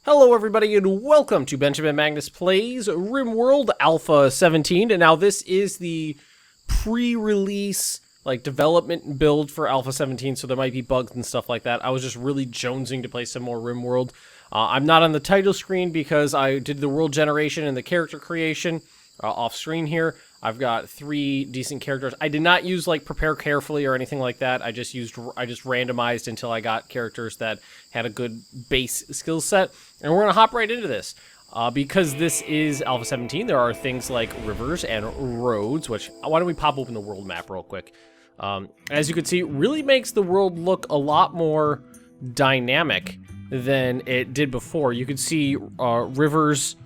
Hello everybody and welcome to Benjamin Magnus Plays Rimworld Alpha 17, and now this is the pre-release development build for Alpha 17, so there might be bugs and stuff like that. I was just really jonesing to play some more Rimworld. I'm not on the title screen because I did the world generation and the character creation off screen here. I've got 3 decent characters. I did not use prepare carefully or anything like that. I just randomized until I got characters that had a good base skill set. And we're gonna hop right into this. Because this is Alpha 17, there are things like rivers and roads, which, why don't we pop open the world map real quick. As you can see, it really makes the world look a lot more dynamic than it did before. You can see rivers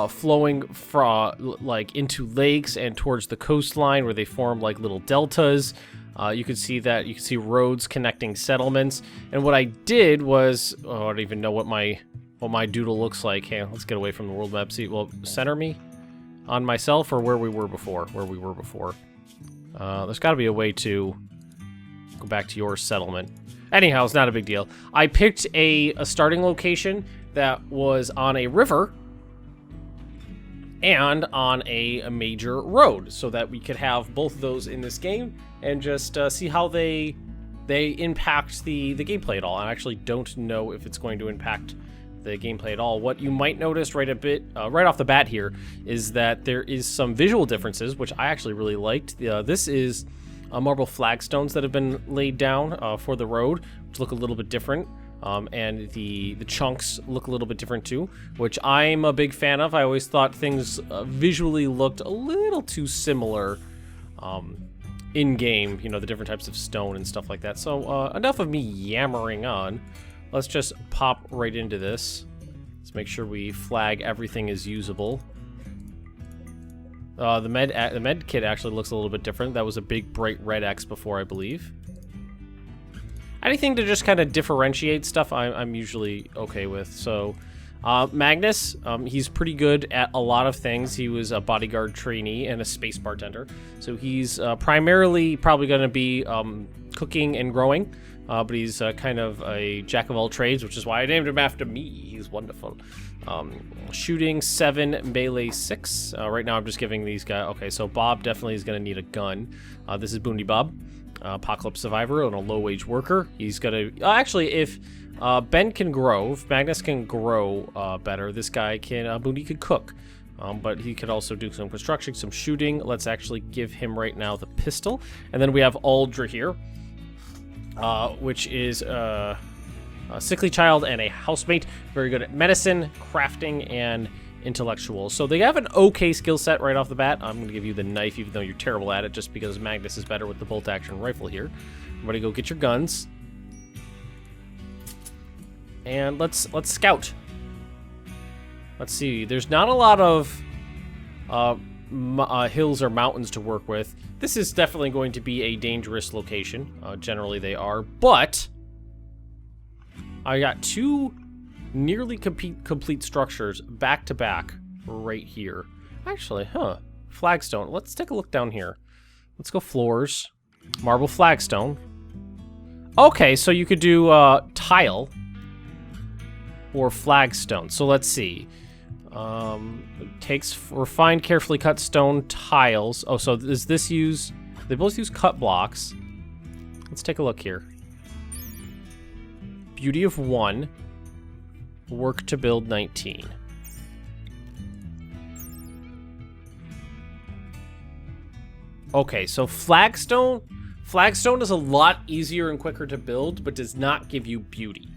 flowing from into lakes and towards the coastline where they form little deltas. You can see roads connecting settlements. And what I did was, I don't even know what my doodle looks like. Hey, let's get away from the world map. See, well, center me on myself or where we were before. There's got to be a way to go back to your settlement. Anyhow, it's not a big deal. I picked a starting location that was on a river and on a major road, so that we could have both of those in this game and just see how they impact the gameplay at all. I actually don't know if it's going to impact the gameplay at all. What you might notice right off the bat here is that there is some visual differences, which I actually really liked. This is marble flagstones that have been laid down for the road, which look a little bit different. And the chunks look a little bit different too, which I'm a big fan of. I always thought things visually looked a little too similar in-game, the different types of stone and stuff like that. So enough of me yammering on. Let's just pop right into this. Let's make sure we flag everything is usable. The med kit actually looks a little bit different. That was a big bright red X before, I believe. Anything to just kind of differentiate stuff, I'm usually okay with. So, Magnus, he's pretty good at a lot of things. He was a bodyguard trainee and a space bartender. So he's primarily probably going to be cooking and growing. But he's kind of a jack of all trades, which is why I named him after me. He's wonderful. Shooting 7, melee 6. Right now I'm just giving these guys... Okay, so Bob definitely is going to need a gun. This is Boondi Bob. Apocalypse survivor and a low-wage worker. He's gonna actually, if Ben can grow, if Magnus can grow better, this guy can Boondi could cook, but he could also do some construction, some shooting. Let's actually give him right now the pistol, and then we have Aldra here, which is a sickly child and a housemate, very good at medicine, crafting, and intellectual. So they have an okay skill set right off the bat. I'm going to give you the knife, even though you're terrible at it, just because Magnus is better with the bolt-action rifle here. Everybody go get your guns. And let's scout. Let's see. There's not a lot of hills or mountains to work with. This is definitely going to be a dangerous location. Generally they are, but I got 2 nearly complete structures back to back right here. Actually, flagstone. Let's take a look down here. Let's go floors, marble flagstone. Okay, so you could do tile or flagstone. So let's see. It takes refined, carefully cut stone tiles. Oh, so does this use? They both use cut blocks. Let's take a look here. Beauty of 1. Work to build 19. Okay, so flagstone is a lot easier and quicker to build, but does not give you beauty.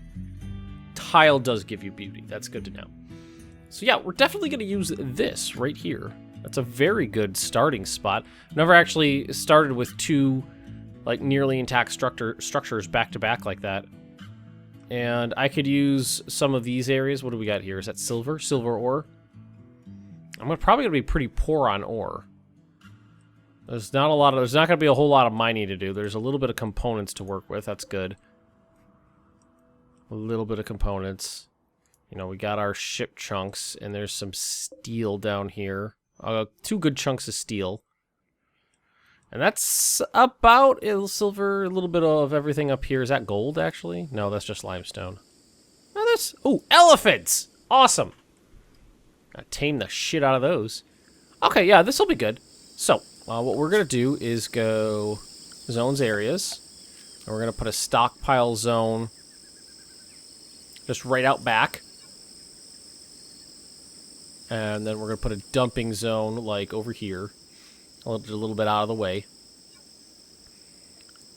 Tile does give you beauty. That's good to know. So yeah, we're definitely going to use this right here. That's a very good starting spot. Never actually started with 2 nearly intact structures back to back like that. And I could use some of these areas. What do we got here? Is that silver? Silver ore? I'm probably going to be pretty poor on ore. There's not going to be a whole lot of mining to do. There's a little bit of components to work with. That's good. A little bit of components. We got our ship chunks, and there's some steel down here. 2 good chunks of steel. And that's about silver, a little bit of everything up here. Is that gold, actually? No, that's just limestone. Oh, this? Oh, elephants! Awesome. Gotta tame the shit out of those. Okay, yeah, this will be good. So, what we're gonna do is go zones areas. And we're gonna put a stockpile zone just right out back. And then we're gonna put a dumping zone like over here. A little bit out of the way.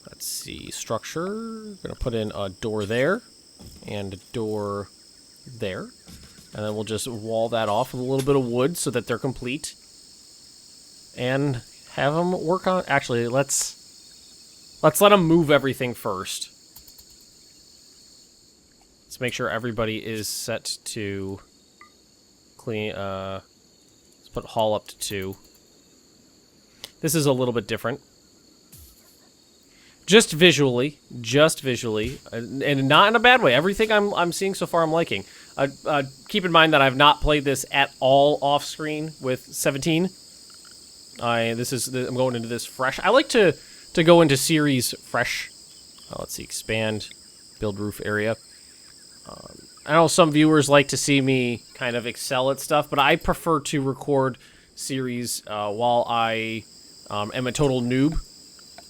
Let's see, structure. Gonna put in a door there. And a door there. And then we'll just wall that off with a little bit of wood so that they're complete. And have them work on... Actually, let's let them move everything first. Let's make sure everybody is set to clean... let's put haul up to 2. This is a little bit different. Just visually, and not in a bad way. Everything I'm seeing so far I'm liking. Keep in mind that I've not played this at all off screen with 17. I'm going into this fresh. I like to go into series fresh. Let's see, expand, build roof area. I know some viewers like to see me kind of excel at stuff, but I prefer to record series while I am a total noob.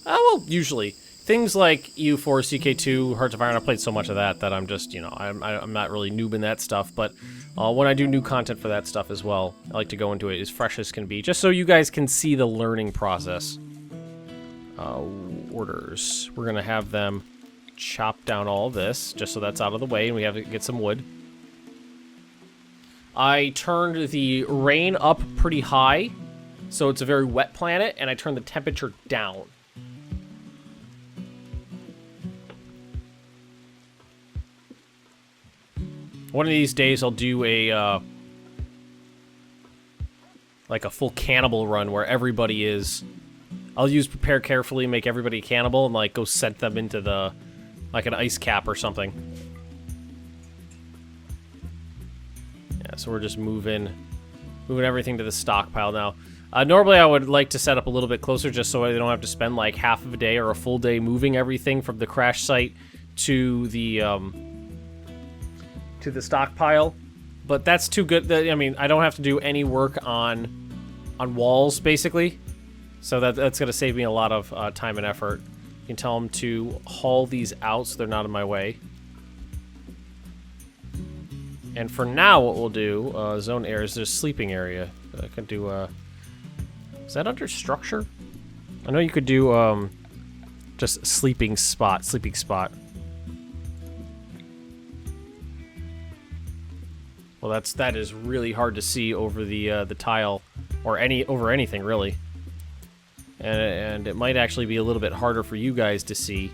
Well, usually. Things like EU4, CK2, Hearts of Iron, I played so much of that I'm just, you know, I'm not really noob in that stuff, but when I do new content for that stuff as well, I like to go into it as fresh as can be, just so you guys can see the learning process. Orders. We're going to have them chop down all of this, just so that's out of the way, and we have to get some wood. I turned the rain up pretty high, so it's a very wet planet, and I turned the temperature down. One of these days, I'll do a, like a full cannibal run where everybody is... I'll use prepare carefully, make everybody cannibal, and, like, go send them into the... like an ice cap or something. Yeah, so we're just moving everything to the stockpile now. Normally, I would like to set up a little bit closer just so I don't have to spend, like, half of a day or a full day moving everything from the crash site to the stockpile, but that's too good. I mean, I don't have to do any work on walls, basically, so that's going to save me a lot of time and effort. You can tell them to haul these out so they're not in my way. And for now, what we'll do, zone areas, there's sleeping area. I could do, is that under structure? I know you could do, just sleeping spot. Well, that is really hard to see over the tile, or over anything really, and it might actually be a little bit harder for you guys to see.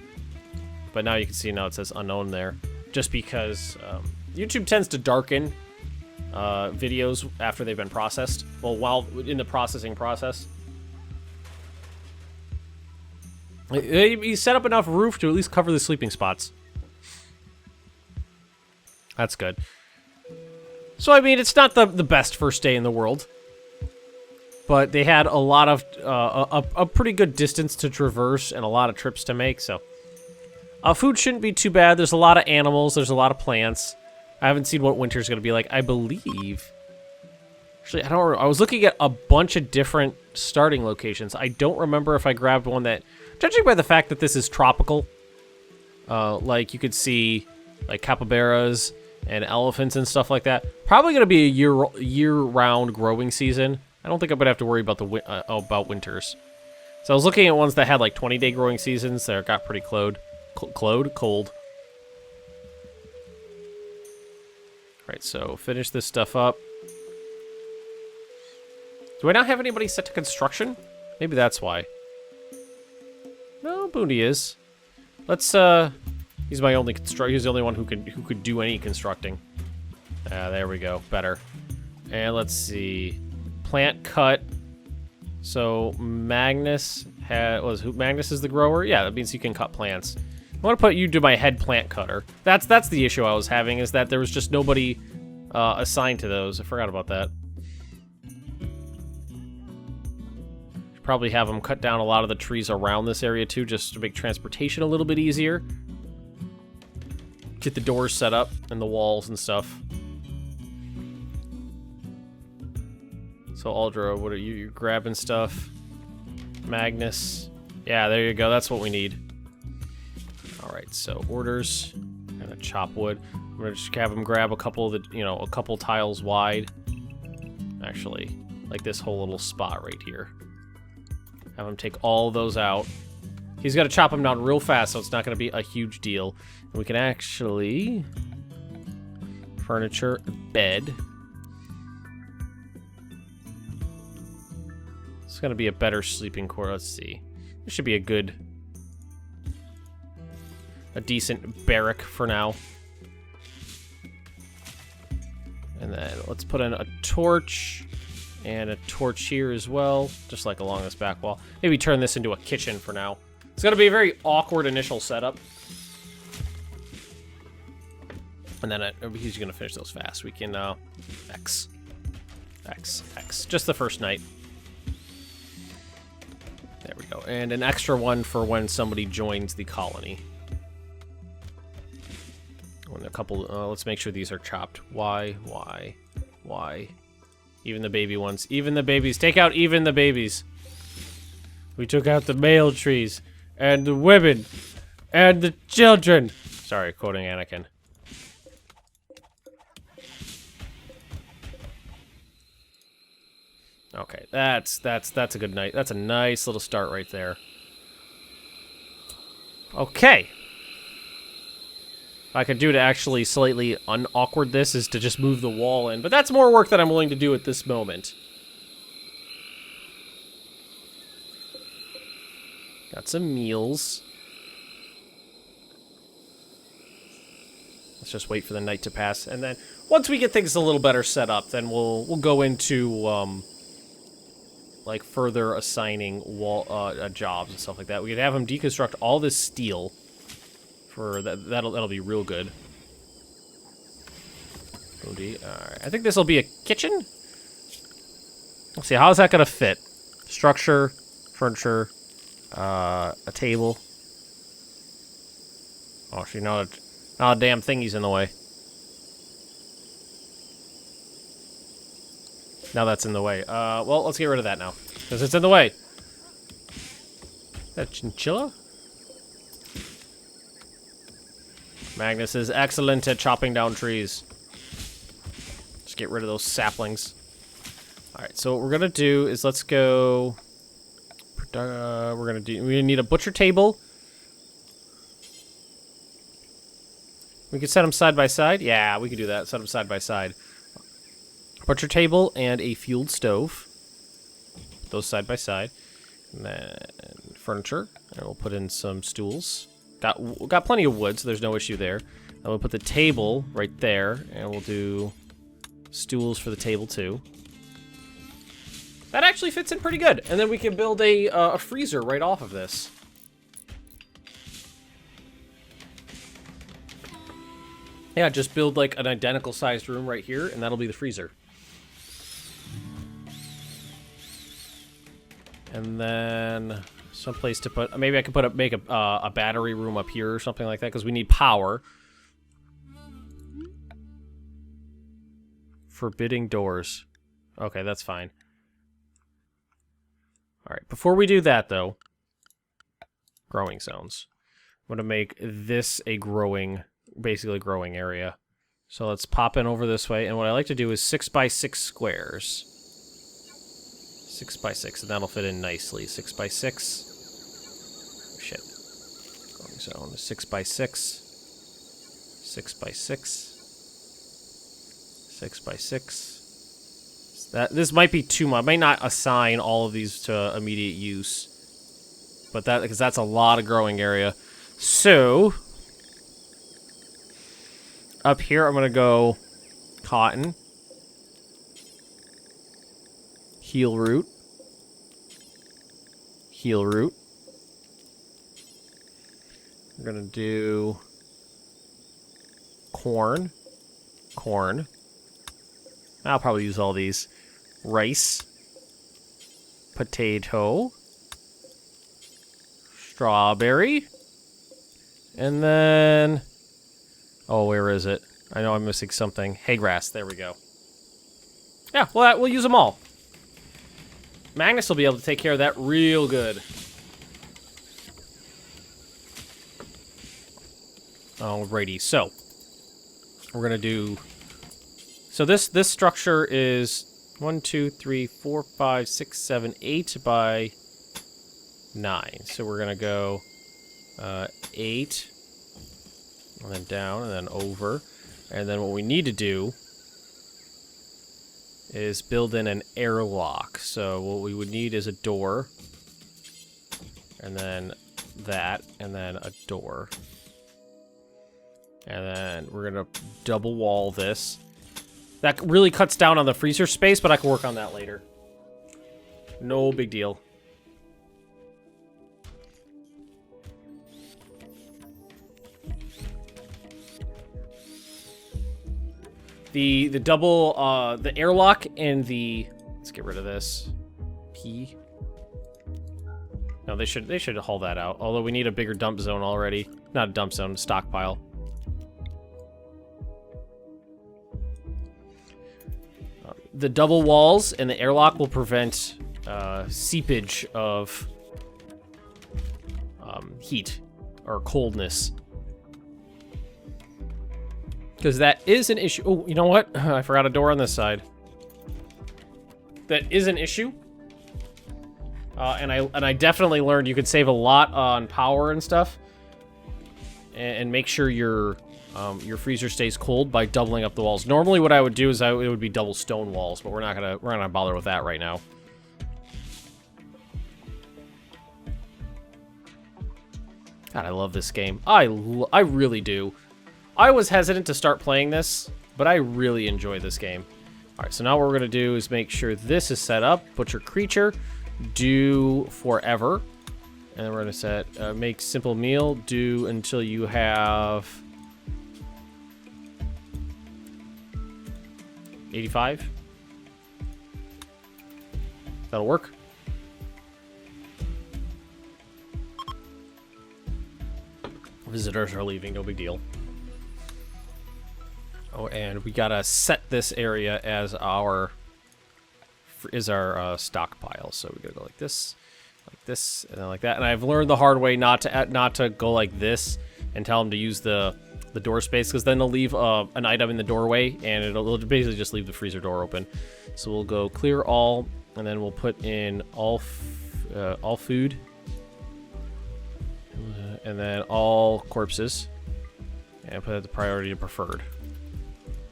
But now you can see now it says unknown there, just because YouTube tends to darken videos after they've been processed. Well, while in the processing process, you set up enough roof to at least cover the sleeping spots. That's good. So, I mean, it's not the best first day in the world, but they had a lot of, a pretty good distance to traverse and a lot of trips to make, so. Food shouldn't be too bad. There's a lot of animals, there's a lot of plants. I haven't seen what winter's going to be like. I believe, actually, I was looking at a bunch of different starting locations. I don't remember if I grabbed one that, judging by the fact that this is tropical, like you could see, like capybaras and elephants and stuff like that. Probably going to be a year-round growing season. I don't think I'm going to have to worry about about winters. So I was looking at ones that had like 20-day growing seasons that got pretty cold. Alright, so finish this stuff up. Do I not have anybody set to construction? Maybe that's why. No, Boondi is. Let's, he's my only he's the only one who could do any constructing. There we go. Better. And let's see. Plant cut. So Magnus Magnus is the grower? Yeah, that means you can cut plants. I want to put you to my head plant cutter. That's the issue I was having, is that there was just nobody assigned to those. I forgot about that. Should probably have them cut down a lot of the trees around this area too, just to make transportation a little bit easier. Get the doors set up and the walls and stuff. So Aldra, what are you? You're grabbing stuff. Magnus. Yeah, there you go. That's what we need. Alright, so orders. I'm gonna chop wood. I'm gonna just have him grab a couple of the, a couple tiles wide. Actually, like this whole little spot right here. Have him take all those out. He's got to chop them down real fast, so it's not going to be a huge deal. And we can actually... Furniture, bed. It's going to be a better sleeping quarter. Let's see. This should be a decent barrack for now. And then let's put in a torch. And a torch here as well, just like along this back wall. Maybe turn this into a kitchen for now. It's going to be a very awkward initial setup. And then he's going to finish those fast. We can, X. Just the first night. There we go. And an extra one for when somebody joins the colony. When a couple, let's make sure these are chopped. Why? Even the baby ones. Even the babies. Take out even the babies. We took out the male trees. And the women. And the children. Sorry, quoting Anakin. Okay, that's a good night. That's a nice little start right there. Okay. What I could do to actually slightly unawkward this is to just move the wall in, but that's more work that I'm willing to do at this moment. Got some meals. Let's just wait for the night to pass, and then once we get things a little better set up, then we'll go into like further assigning jobs and stuff like that. We could have him deconstruct all this steel. For that'll be real good. Boondi. Alright. I think this will be a kitchen. Let's see, how's that gonna fit? Structure, furniture, a table. Oh, she not a damn thingy's in the way. Now that's in the way. Well, let's get rid of that now. Because it's in the way. Is that chinchilla? Magnus is excellent at chopping down trees. Just get rid of those saplings. Alright, so what we're gonna do is let's go... we need a butcher table. We could set them side by side. Yeah, we could do that. Set them side by side. Butcher table and a fueled stove. Put those side by side. And then furniture. And we'll put in some stools. Got plenty of wood, so there's no issue there. And we'll put the table right there, and we'll do stools for the table too. That actually fits in pretty good. And then we can build a freezer right off of this. Yeah, just build like an identical sized room right here, and that'll be the freezer. And then someplace to put. Maybe I could make a battery room up here or something like that because we need power. Forbidding doors. Okay, that's fine. All right. Before we do that, though, growing zones. I'm gonna make this a basically growing area. So let's pop in over this way, and what I like to do is 6x6 squares. 6x6, and that'll fit in nicely. 6x6. Oh, shit. Growing zone. 6x6. 6x6. 6x6. This might be too much. I might not assign all of these to immediate use, but because that's a lot of growing area. So up here, I'm gonna go cotton, heel root. We're gonna do corn. I'll probably use all these. Rice, potato, strawberry, and then Oh, where is it? I know I'm missing something. Hay grass. There we go. Yeah, well, we'll use them all. Magnus will be able to take care of that real good. Alrighty, so we're gonna do. So this structure is 1, 2, 3, 4, 5, 6, 7, 8 by 9. So we're gonna go 8, and then down, and then over, and then what we need to do is build in an airlock. So what we would need is a door, and then that, and then a door. And then we're gonna double wall this. That really cuts down on the freezer space, but I can work on that later. No big deal. The double, the airlock and the... Let's get rid of this. P. No, they should haul that out. Although we need a bigger dump zone already. Not a dump zone, a stockpile. The double walls and the airlock will prevent seepage of heat or coldness. Because that is an issue. Oh, you know what? I forgot a door on this side. That is an issue. And I definitely learned you could save a lot on power and stuff. And make sure your freezer stays cold by doubling up the walls. Normally what I would do is it would be double stone walls, but we're not gonna bother with that right now. God, I love this game. I really do. I was hesitant to start playing this, but I really enjoy this game. Alright, so now what we're gonna do is make sure this is set up. Butcher creature, do forever. And then we're gonna set, make simple meal, do until you have 85. That'll work. Visitors are leaving, no big deal. Oh, and we gotta set this area as our stockpile. So we gotta go like this, and then like that. And I've learned the hard way not to go like this and tell them to use the door space, because then they'll leave an item in the doorway, and it'll basically just leave the freezer door open. So we'll go clear all, and then we'll put in all food, and then all corpses, and put it the priority to preferred.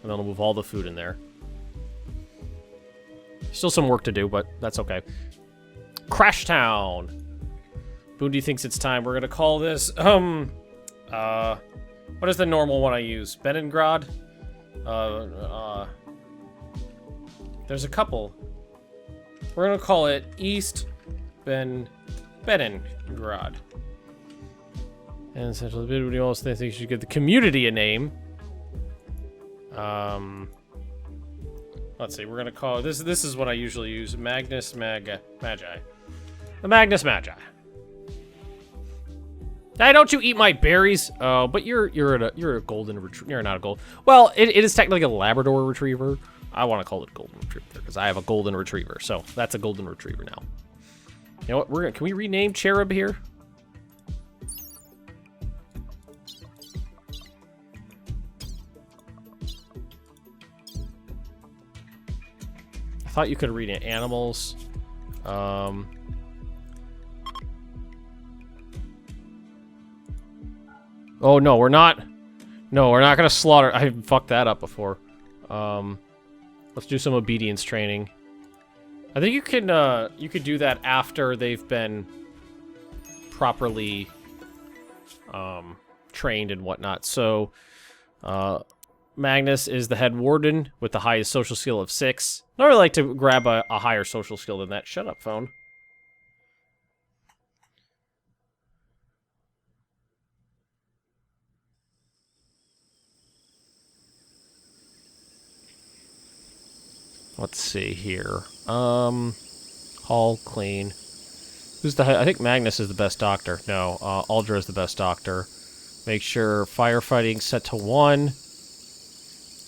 And then we'll move all the food in there. Still some work to do, but that's okay. Crash Town. Boondi thinks it's time. We're gonna call this what is the normal one I use? Benningrad? There's a couple. We're gonna call it East Benningrad. And essentially, everybody else thinks you should give the community a name. Let's see. We're gonna call this. This is what I usually use. Magnus Magi. The Magnus Magi. Hey, don't you eat my berries? Oh, but you're a golden retriever. You're not a gold. Well, it is technically a Labrador retriever. I want to call it a golden retriever because I have a golden retriever. So that's a golden retriever now. You know what? Can we rename Cherub here? I thought you could rename animals. Oh, no, we're not. No, we're not going to slaughter. I fucked that up before. Let's do some obedience training. I think you could do that after they've been properly trained and whatnot. So, Magnus is the head warden with the highest social skill of 6. I really like to grab a higher social skill than that. Shut up, phone. Let's see here. Hall clean. Who's the? I think Magnus is the best doctor. No, Aldra is the best doctor. Make sure firefighting's set to 1.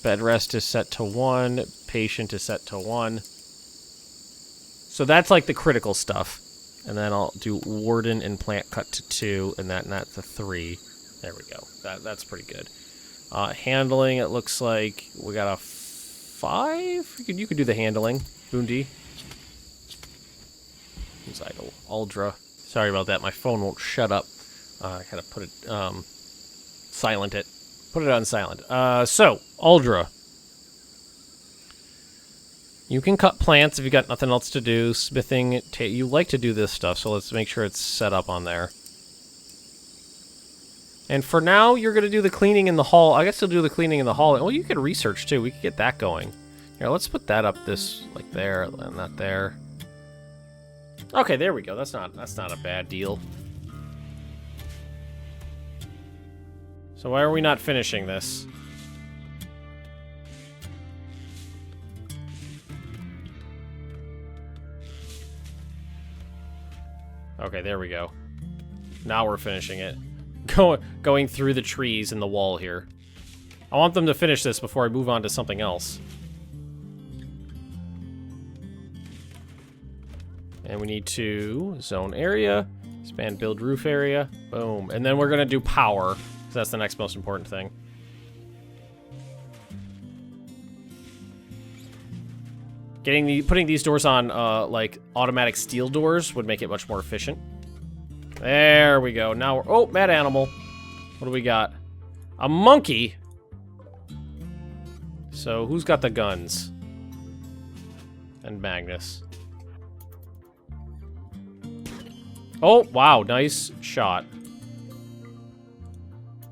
Bed rest is set to 1. Patient is set to 1. So that's like the critical stuff. And then I'll do warden and plant cut to 2, and that's to 3. There we go. That's pretty good. Handling, it looks like we got a 5? You could do the handling. Boondi. Who's idle? Aldra. Sorry about that. My phone won't shut up. I gotta put it, silent it. Put it on silent. So, Aldra. You can cut plants if you got nothing else to do. Smithing, you like to do this stuff, so let's make sure it's set up on there. And for now, you're going to do the cleaning in the hall. I guess you'll do the cleaning in the hall. Well, you could research, too. We could get that going. Here, let's put that up like there, and not there. Okay, there we go. That's not a bad deal. So why are we not finishing this? Okay, there we go. Now we're finishing it. Going through the trees and the wall here. I want them to finish this before I move on to something else. And we need to zone area, expand build roof area, boom. And then we're gonna do power, because that's the next most important thing. Putting these doors on, like, automatic steel doors would make it much more efficient. There we go. Now we're... Oh, mad animal. What do we got? A monkey? So, who's got the guns? And Magnus. Oh, wow. Nice shot.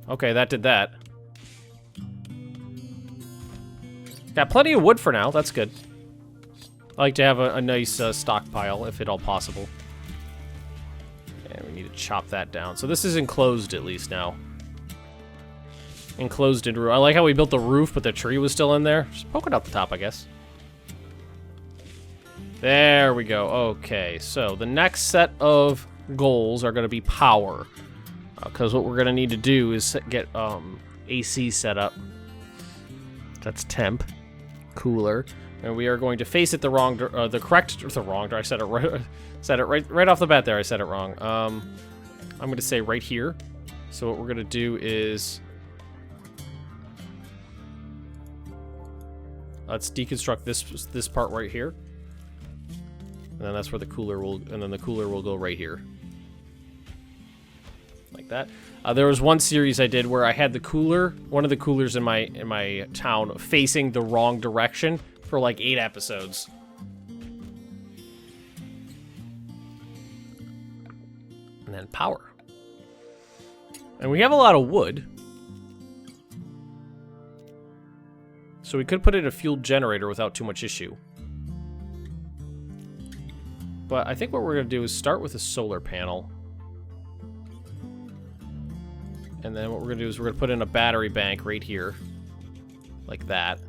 Okay, that did that. Got plenty of wood for now. That's good. I like to have a nice stockpile, if at all possible. And we need to chop that down. So this is enclosed, at least, now. Enclosed in roof. I like how we built the roof, but the tree was still in there. Just poke it out the top, I guess. There we go. Okay, so the next set of goals are going to be power. Because what we're going to need to do is get AC set up. That's temp. Cooler. And we are going to face it the wrong, I said it right off the bat there. I said it wrong. I'm going to say right here. So what we're going to do is let's deconstruct this part right here. And then that's where the cooler will, and then the cooler will go right here. Like that. There was one series I did where I had the cooler, one of the coolers in my town facing the wrong direction for like 8 episodes. And then power. And we have a lot of wood. So we could put in a fuel generator without too much issue. But I think what we're going to do is start with a solar panel. And then what we're going to do is we're going to put in a battery bank right here. Like that.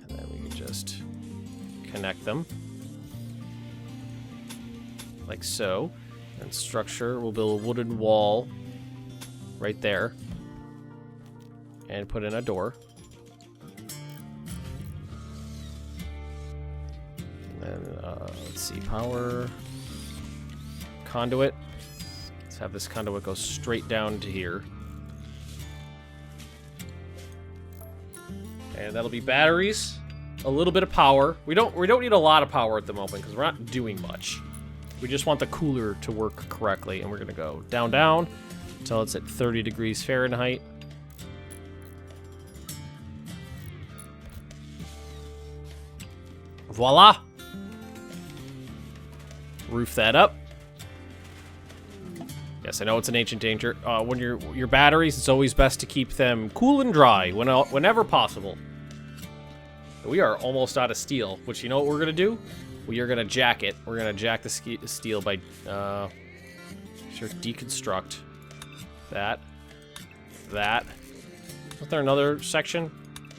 And then we can just connect them. Like so. And structure, we'll build a wooden wall right there. And put in a door. And then, let's see, power. Conduit. Let's have this conduit go straight down to here. And that'll be batteries, a little bit of power. We don't need a lot of power at the moment because we're not doing much. We just want the cooler to work correctly, and we're gonna go down, down until it's at 30 degrees Fahrenheit. Voila! Roof that up. Yes, I know it's an ancient danger. When your batteries, it's always best to keep them cool and dry whenever possible. We are almost out of steel, which you know what we're gonna do? We are gonna jack it. We're gonna jack the steel by deconstruct that. Is there another section?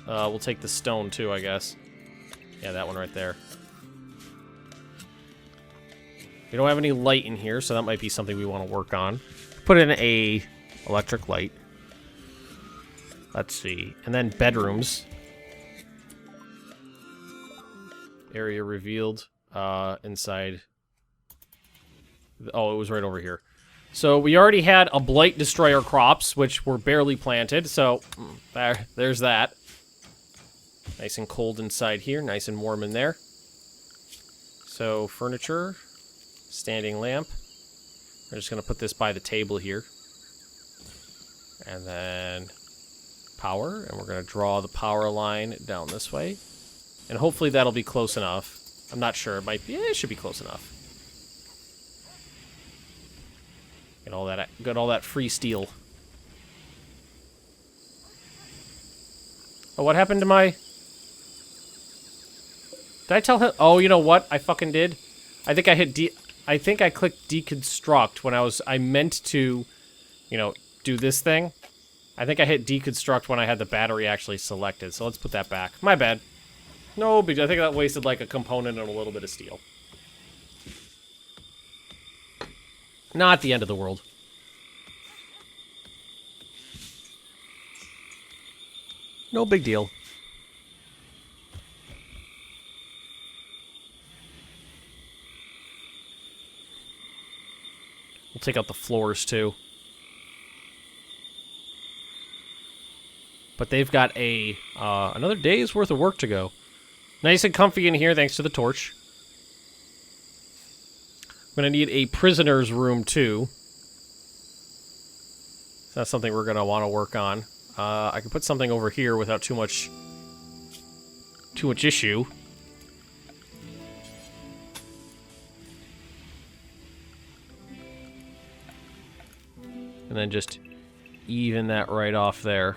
We'll take the stone too, I guess. Yeah, that one right there. We don't have any light in here, so that might be something we want to work on. Put in a Electric light. Let's see. And then bedrooms. Area revealed. Inside. Oh, it was right over here. So we already had a blight destroy our crops, which were barely planted. So there's that. Nice and cold inside here. Nice and warm in there. So furniture. Standing lamp. We're just going to put this by the table here. And then power. And we're going to draw the power line down this way. And hopefully that'll be close enough. I'm not sure. It might be. It should be close enough. Get all that free steel. Oh, what happened to my... Did I tell him? Oh, you know what? I fucking did. I think I hit I think I clicked deconstruct when I meant to, you know, do this thing. I think I hit deconstruct when I had the battery actually selected. So let's put that back. My bad. No big deal. I think that wasted like a component and a little bit of steel. Not the end of the world. No big deal. We'll take out the floors too. But they've got a another day's worth of work to go. Nice and comfy in here thanks to the torch. I'm going to need a prisoner's room too. So that's something we're going to want to work on. I can put something over here without too much issue. And then just even that right off there.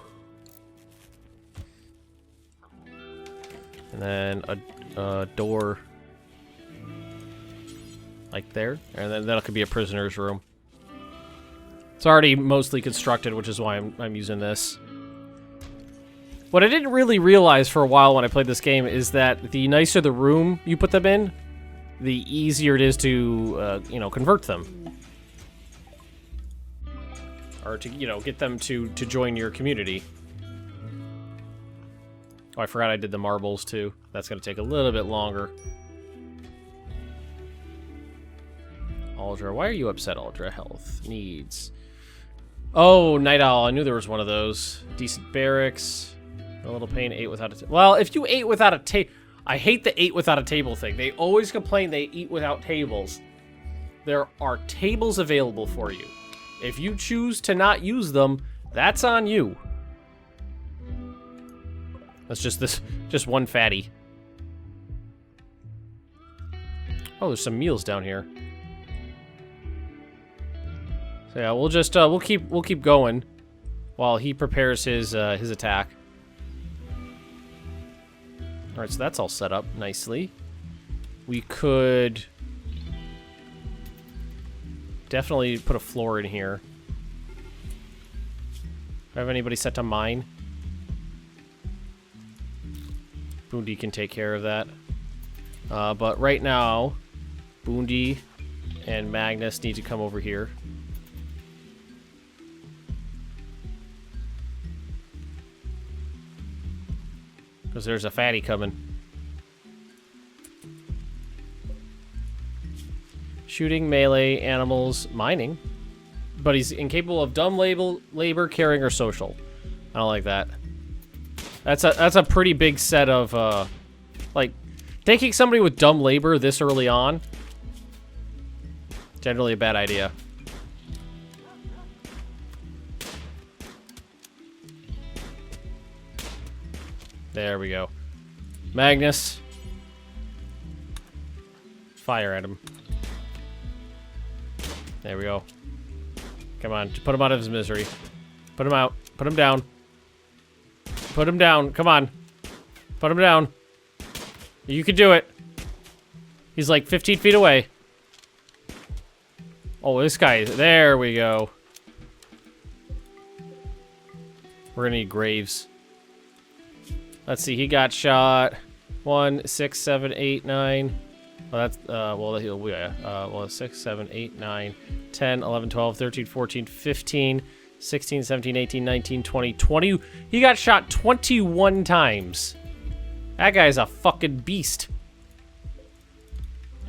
And then a door like there. And then that could be a prisoner's room. It's already mostly constructed, which is why I'm using this. What I didn't really realize for a while when I played this game is that the nicer the room you put them in, the easier it is to, you know, convert them. Or to, you know, get them to join your community. Oh, I forgot I did the marbles, too. That's going to take a little bit longer. Aldra, why are you upset, Aldra? Health. Needs. Oh, Night Owl. I knew there was one of those. Decent barracks. A little pain. Ate without a table. Well, if you ate without a table... I hate the ate without a table thing. They always complain they eat without tables. There are tables available for you. If you choose to not use them, that's on you. That's just one fatty. Oh, there's some meals down here. So yeah, we'll just we'll keep going while he prepares his attack. All right, so that's all set up nicely. We could definitely put a floor in here. Do I have anybody set to mine? Boondi can take care of that. But right now, Boondi and Magnus need to come over here. Because there's a fatty coming. Shooting, melee, animals, mining. But he's incapable of dumb labor, caring, or social. I don't like that. That's a pretty big set of, like, taking somebody with dumb labor this early on, generally a bad idea. There we go. Magnus. Fire at him. There we go. Come on, put him out of his misery. Put him out. Put him down. Put him down. Come on. Put him down. You can do it. He's like 15 feet away. Oh, this guy. There we go. We're gonna need graves. Let's see. He got shot. 1, 6, 7, 8, 9. Well, that's, well, 6, 7, 8, 9, 10, 11, 12, 13, 14, 15, 16, 17, 18, 19, 20, 20. He got shot 21 times. That guy's a fucking beast.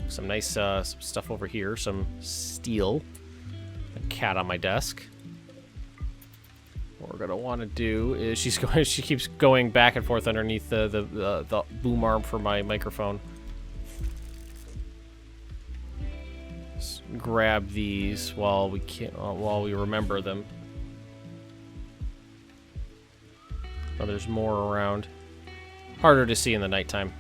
Some nice some stuff over here. Some steel. A cat on my desk. What we're gonna want to do is she keeps going back and forth underneath the boom arm for my microphone. Let's grab these while we remember them. Oh, there's more around. Harder to see in the nighttime.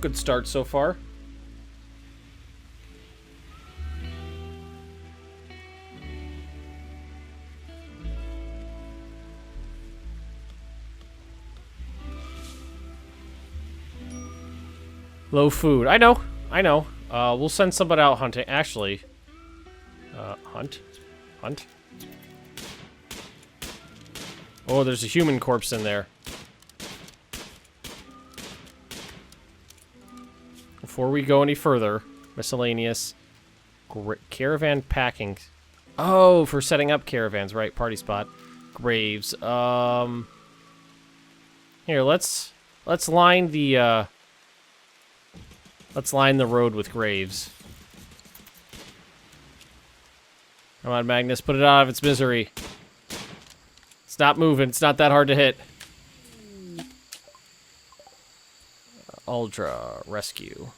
Good start so far. Low food. I know. We'll send somebody out hunting. Actually, hunt. Oh, there's a human corpse in there. Before we go any further, miscellaneous caravan packing. Oh, for setting up caravans, right? Party spot, graves. Here, let's line the road with graves. Come on, Magnus, put it out of its misery. Stop moving. It's not that hard to hit. Ultra rescue.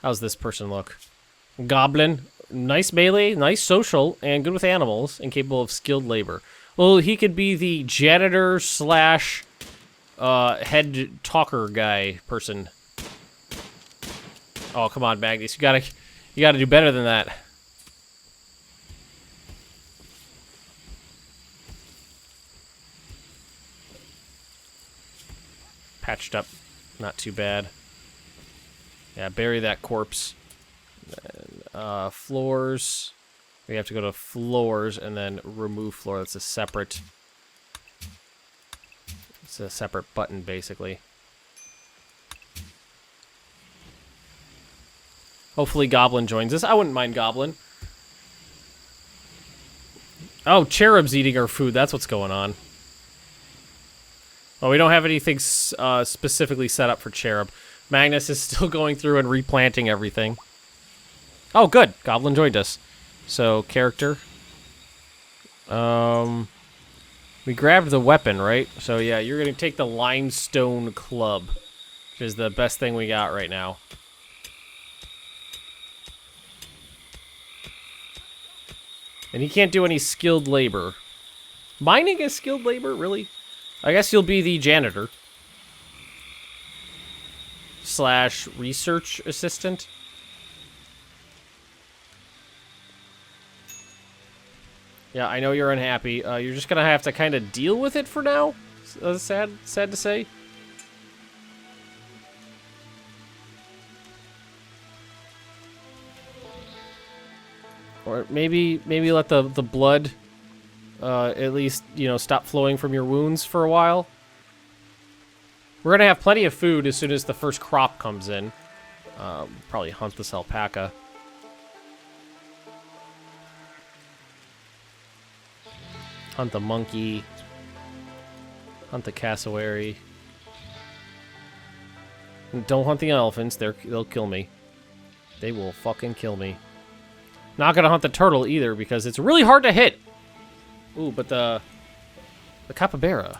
How's this person look? Goblin. Nice melee, nice social, and good with animals, and capable of skilled labor. Well, he could be the janitor slash head talker guy person. Oh, come on, Magnus. You gotta do better than that. Patched up. Not too bad. Yeah, bury that corpse. And, floors. We have to go to floors and then remove floor. That's a separate... It's a separate button, basically. Hopefully Goblin joins us. I wouldn't mind Goblin. Oh, Cherub's eating our food. That's what's going on. Well, we don't have anything specifically set up for Cherub. Magnus is still going through and replanting everything. Oh, good. Goblin joined us. So, character. We grabbed the weapon, right? So, yeah, you're going to take the limestone club, which is the best thing we got right now. And he can't do any skilled labor. Mining is skilled labor? Really? I guess you'll be the janitor. Slash research assistant. Yeah, I know you're unhappy. You're just gonna have to kind of deal with it for now. Sad to say. Or maybe let the blood at least, you know, stop flowing from your wounds for a while. We're gonna have plenty of food as soon as the first crop comes in. Probably hunt this alpaca. Hunt the monkey. Hunt the cassowary. Don't hunt the elephants. They'll kill me. They will fucking kill me. Not gonna hunt the turtle either because it's really hard to hit. Ooh, but the capybara.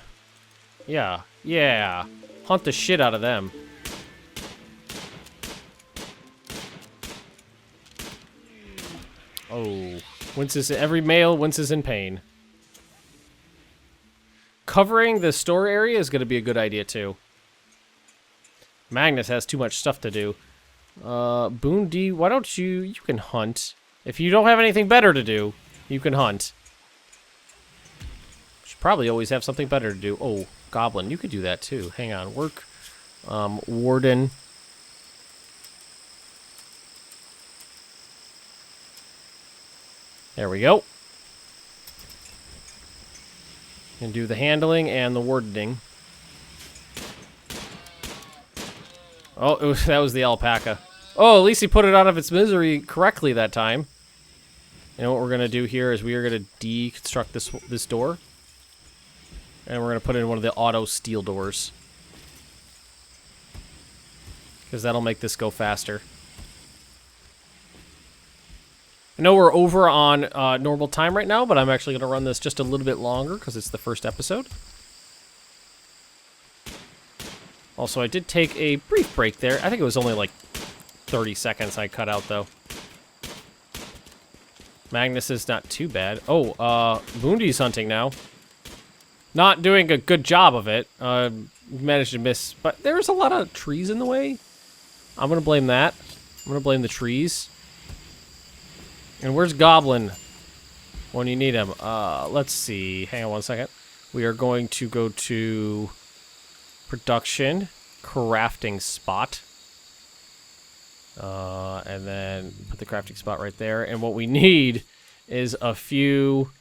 Yeah. Hunt the shit out of them. Oh, every male winces in pain. Covering the store area is gonna be a good idea too. Magnus has too much stuff to do. Boondi, why don't you can hunt. If you don't have anything better to do, you can hunt. Should probably always have something better to do. Oh, Goblin, you could do that too. Hang on, work. Warden. There we go. And do the handling and the wardening. Oh, that was the alpaca. Oh, at least he put it out of its misery correctly that time. You know what we're gonna do here is we are gonna deconstruct this door, and we're gonna put in one of the auto steel doors, because that'll make this go faster. I know we're over on normal time right now, but I'm actually gonna run this just a little bit longer because it's the first episode. Also, I did take a brief break there. I think it was only like 30 seconds I cut out though. Magnus is not too bad. Oh, Boondi's hunting now. Not doing a good job of it. Managed to miss, but there's a lot of trees in the way. I'm gonna blame that. I'm gonna blame the trees. And where's Goblin when you need him? Let's see. Hang on one second. We are going to go to production, crafting spot. And then put the crafting spot right there. And what we need is a few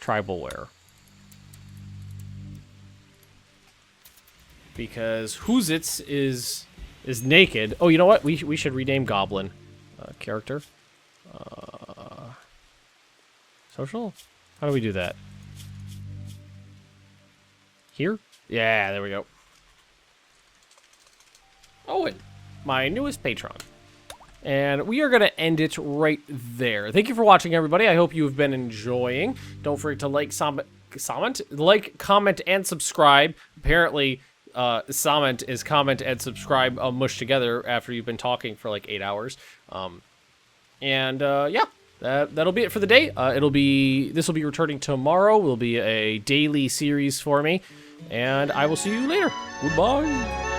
tribalware. Because Hoozits is naked. Oh, you know what? We should rename Goblin. Character. Social? How do we do that? Here? Yeah, there we go. Oh, and my newest patron. And we are going to end it right there. Thank you for watching, everybody. I hope you've been enjoying. Don't forget to like, comment, and subscribe. Apparently, comment is comment and subscribe mushed together after you've been talking for like 8 hours. Yeah, that'll be it for the day. This will be returning tomorrow. Will be a daily series for me. And I will see you later. Goodbye.